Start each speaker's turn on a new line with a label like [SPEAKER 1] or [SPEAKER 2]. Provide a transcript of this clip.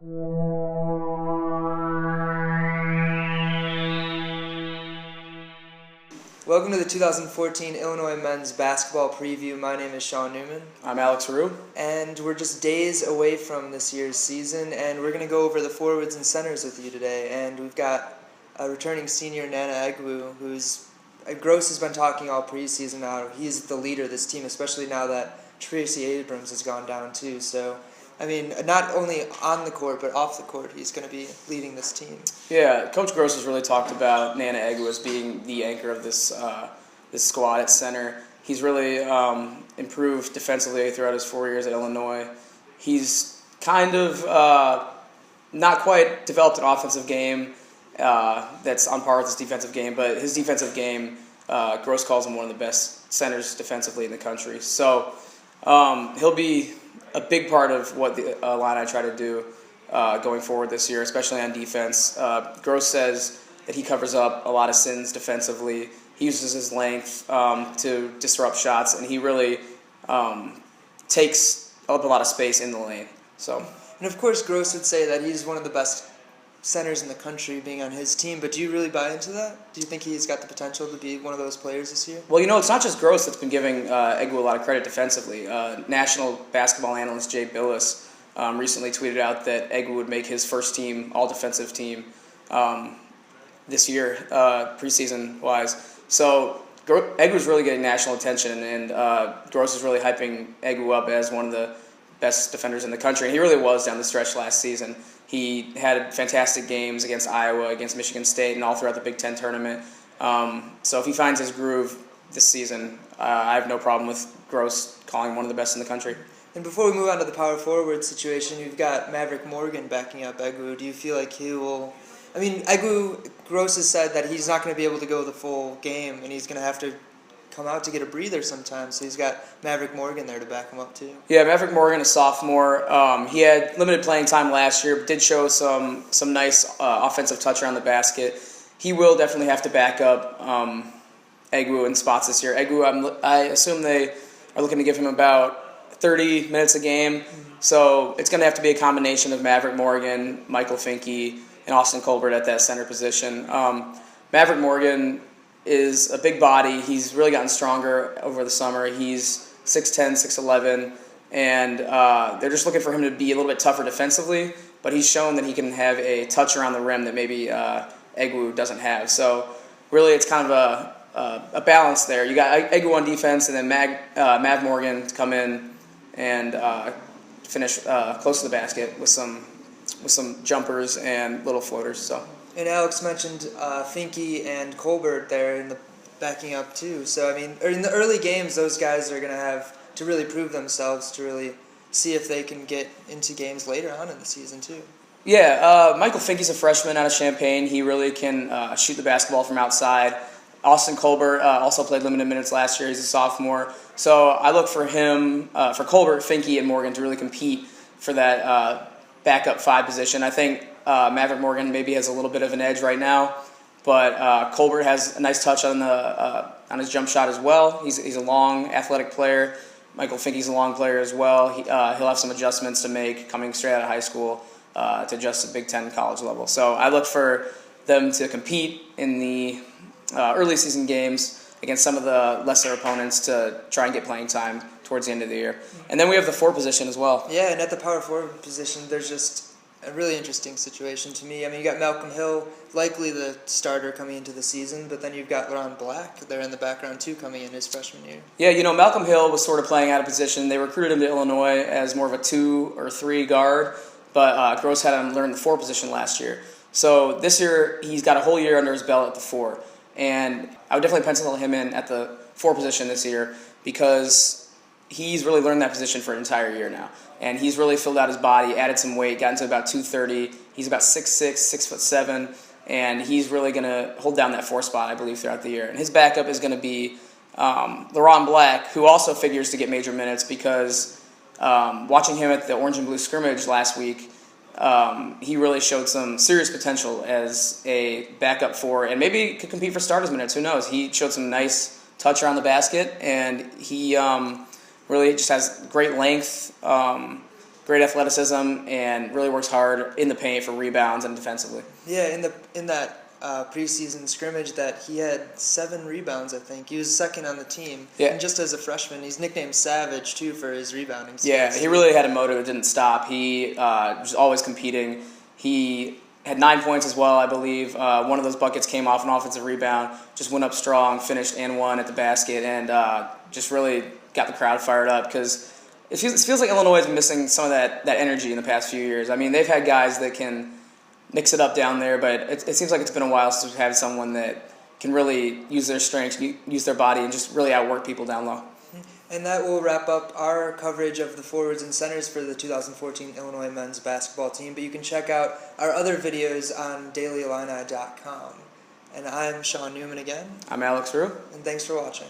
[SPEAKER 1] Welcome to the 2014 Illinois Men's Basketball Preview. My name is Sean Neuman.
[SPEAKER 2] I'm Alex Roux.
[SPEAKER 1] And we're just days away from this year's season, and we're going to go over the forwards and centers with you today. And we've got a returning senior, Nana Egwu, who's Gross has been talking all preseason now. He's the leader of this team, especially now that Tracy Abrams has gone down too. So, I mean, not only on the court, but off the court, he's going to be leading this team.
[SPEAKER 2] Yeah, Coach Gross has really talked about Nana Egwu as being the anchor of this squad at center. He's really improved defensively throughout his 4 years at Illinois. He's kind of not quite developed an offensive game that's on par with his defensive game, but his defensive game, Gross calls him one of the best centers defensively in the country. So he'll be a big part of what the Illini try to do going forward this year, especially on defense. Gross says that he covers up a lot of sins defensively. He uses his length to disrupt shots, and he really takes up a lot of space in the lane.
[SPEAKER 1] And of course, Gross would say that he's one of the best centers in the country being on his team, but do you really buy into that? Do you think he's got the potential to be one of those players this year?
[SPEAKER 2] Well, it's not just Gross that's been giving Egwu a lot of credit defensively. National basketball analyst Jay Billis recently tweeted out that Egwu would make his first team, all-defensive team, this year, preseason-wise. So Egwu's really getting national attention, and Gross is really hyping Egwu up as one of the best defenders in the country. And he really was down the stretch last season. He had fantastic games against Iowa, against Michigan State, and all throughout the Big Ten tournament. So if he finds his groove this season, I have no problem with Gross calling him one of the best in the country.
[SPEAKER 1] And before we move on to the power forward situation, you've got Maverick Morgan backing up Egwu. Do you feel like he will... I mean, Egwu, Gross has said that he's not going to be able to go the full game, and he's going to have to come out to get a breather sometimes. So he's got Maverick Morgan there to back him up too.
[SPEAKER 2] Yeah, Maverick Morgan, a sophomore. He had limited playing time last year, but did show some nice offensive touch around the basket. He will definitely have to back up Egwu in spots this year. Egwu, I assume they are looking to give him about 30 minutes a game. So it's going to have to be a combination of Maverick Morgan, Michael Finke, and Austin Colbert at that center position. Maverick Morgan is a big body. He's really gotten stronger over the summer. He's 6'10", 6'11", and they're just looking for him to be a little bit tougher defensively, but he's shown that he can have a touch around the rim that maybe Egwu doesn't have. So really it's kind of a balance there. You got Egwu on defense, and then Mav Morgan to come in and finish close to the basket with some jumpers and little floaters. So.
[SPEAKER 1] And Alex mentioned Finke and Colbert there in the backing up too. So I mean, in the early games, those guys are going to have to really prove themselves to really see if they can get into games later on in the season too.
[SPEAKER 2] Yeah, Michael Finke's a freshman out of Champaign. He really can shoot the basketball from outside. Austin Colbert also played limited minutes last year. He's a sophomore. So I look for him, for Colbert, Finke, and Morgan to really compete for that backup five position. I think Maverick Morgan maybe has a little bit of an edge right now, but Colbert has a nice touch on his jump shot as well. He's a long, athletic player. Michael Finke's a long player as well. He'll have some adjustments to make coming straight out of high school to adjust to Big Ten college level. So I look for them to compete in the early season games against some of the lesser opponents to try and get playing time towards the end of the year. And then we have the four position as well.
[SPEAKER 1] Yeah, and at the power forward position, there's just a really interesting situation to me. I mean, you got Malcolm Hill, likely the starter coming into the season, but then you've got Ron Black there in the background too coming in his freshman year.
[SPEAKER 2] Yeah, Malcolm Hill was sort of playing out of position. They recruited him to Illinois as more of a 2 or 3 guard, but Gross had him learn the 4 position last year. So this year, he's got a whole year under his belt at the 4. And I would definitely pencil him in at the 4 position this year because he's really learned that position for an entire year now. And he's really filled out his body, added some weight, gotten to about 230. He's about 6'6", 6'7", and he's really going to hold down that 4 spot, I believe, throughout the year. And his backup is going to be LaRon Black, who also figures to get major minutes because watching him at the Orange and Blue scrimmage last week, he really showed some serious potential as a backup 4, and maybe could compete for starters minutes. Who knows? He showed some nice touch around the basket, and he really just has great length, great athleticism and really works hard in the paint for rebounds and defensively.
[SPEAKER 1] Yeah, in that preseason scrimmage that he had 7 rebounds, I think. He was second on the team.
[SPEAKER 2] Yeah.
[SPEAKER 1] And just as a freshman, he's nicknamed Savage, too, for his rebounding skills.
[SPEAKER 2] Yeah, he really had a motive that didn't stop. He was always competing. He had 9 points as well, I believe. One of those buckets came off an offensive rebound, just went up strong, finished and one at the basket, and just really got the crowd fired up because it feels like Illinois is missing some of that energy in the past few years. I mean, they've had guys that can mix it up down there, but it seems like it's been a while since we've had someone that can really use their strengths, use their body, and just really outwork people down low.
[SPEAKER 1] And that will wrap up our coverage of the forwards and centers for the 2014 Illinois men's basketball team. But you can check out our other videos on dailyillini.com. And I'm Sean Neuman again.
[SPEAKER 2] I'm Alex Roux.
[SPEAKER 1] And thanks for watching.